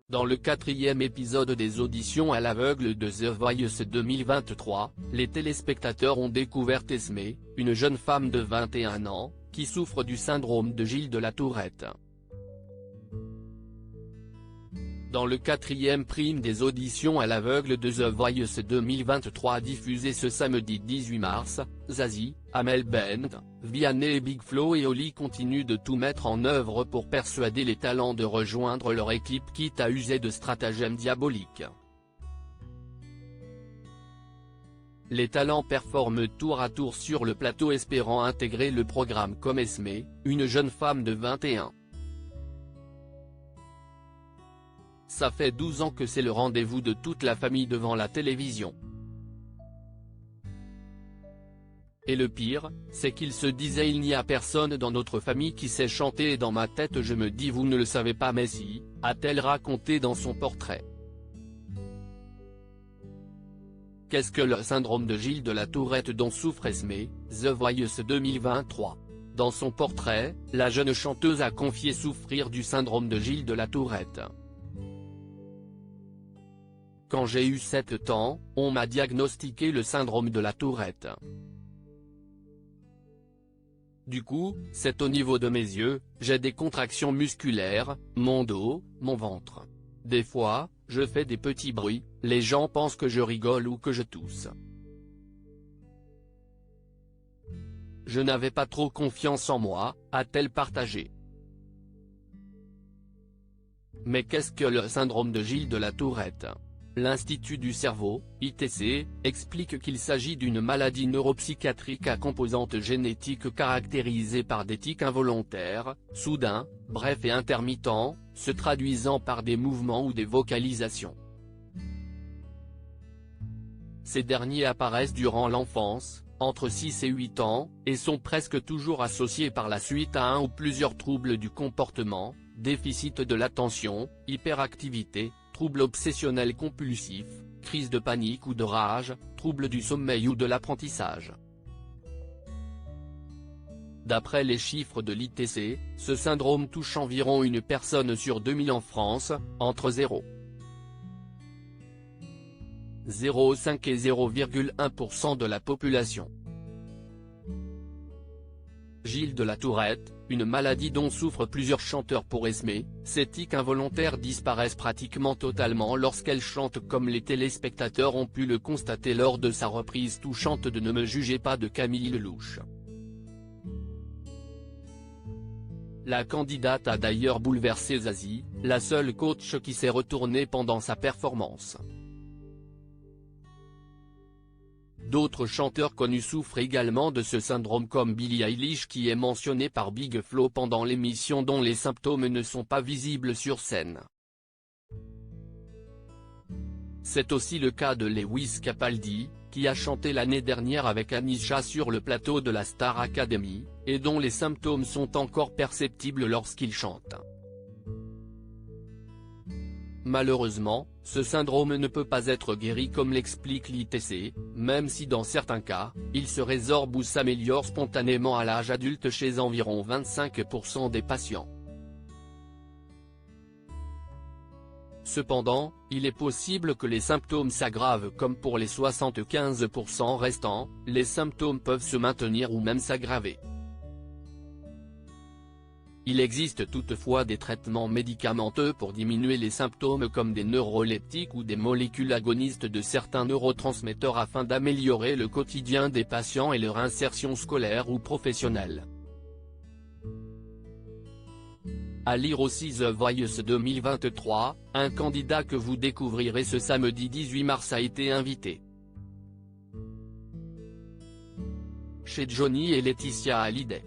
Dans le 4e épisode des auditions à l'aveugle de The Voice 2023, les téléspectateurs ont découvert Esmé, une jeune femme de 21 ans, qui souffre du syndrome de Gilles de la Tourette. Dans le 4e prime des auditions à l'aveugle de The Voice 2023 diffusé ce samedi 18 mars, Zazie, Amel Bent, Vianney et Big Flo et Oli continuent de tout mettre en œuvre pour persuader les talents de rejoindre leur équipe quitte à user de stratagèmes diaboliques. Les talents performent tour à tour sur le plateau espérant intégrer le programme comme Esmé, une jeune femme de 21. Ça fait 12 ans que c'est le rendez-vous de toute la famille devant la télévision. Et le pire, c'est qu'il se disait il n'y a personne dans notre famille qui sait chanter et dans ma tête je me dis vous ne le savez pas mais si, a-t-elle raconté dans son portrait. Qu'est-ce que le syndrome de Gilles de la Tourette dont souffre Esmé, The Voice 2023. Dans son portrait, la jeune chanteuse a confié souffrir du syndrome de Gilles de la Tourette. Quand j'ai eu 7 ans, on m'a diagnostiqué le syndrome de la Tourette. Du coup, c'est au niveau de mes yeux, j'ai des contractions musculaires, mon dos, mon ventre. Des fois, je fais des petits bruits, les gens pensent que je rigole ou que je tousse. Je n'avais pas trop confiance en moi, a-t-elle partagé. Mais qu'est-ce que le syndrome de Gilles de la Tourette ? L'Institut du cerveau, ITC, explique qu'il s'agit d'une maladie neuropsychiatrique à composante génétique caractérisée par des tics involontaires, soudains, brefs et intermittents, se traduisant par des mouvements ou des vocalisations. Ces derniers apparaissent durant l'enfance, entre 6 et 8 ans, et sont presque toujours associés par la suite à un ou plusieurs troubles du comportement, déficit de l'attention, hyperactivité, troubles obsessionnels compulsifs, crise de panique ou de rage, troubles du sommeil ou de l'apprentissage. D'après les chiffres de l'ITC, ce syndrome touche environ une personne sur 2000 en France, entre 0,05 et 0,1% de la population. Gilles de la Tourette, une maladie dont souffrent plusieurs chanteurs pour Esmé, ces tics involontaires disparaissent pratiquement totalement lorsqu'elle chante comme les téléspectateurs ont pu le constater lors de sa reprise touchante de Ne me jugez pas de Camille Lelouch. La candidate a d'ailleurs bouleversé Zazie, la seule coach qui s'est retournée pendant sa performance. D'autres chanteurs connus souffrent également de ce syndrome comme Billie Eilish qui est mentionné par Big Flo pendant l'émission dont les symptômes ne sont pas visibles sur scène. C'est aussi le cas de Lewis Capaldi, qui a chanté l'année dernière avec Anisha sur le plateau de la Star Academy, et dont les symptômes sont encore perceptibles lorsqu'il chante. Malheureusement, ce syndrome ne peut pas être guéri comme l'explique l'ITC, même si dans certains cas, il se résorbe ou s'améliore spontanément à l'âge adulte chez environ 25% des patients. Cependant, il est possible que les symptômes s'aggravent comme pour les 75% restants, les symptômes peuvent se maintenir ou même s'aggraver. Il existe toutefois des traitements médicamenteux pour diminuer les symptômes comme des neuroleptiques ou des molécules agonistes de certains neurotransmetteurs afin d'améliorer le quotidien des patients et leur insertion scolaire ou professionnelle. À lire aussi The Voice 2023, un candidat que vous découvrirez ce samedi 18 mars a été invité chez Johnny et Laetitia Hallyday.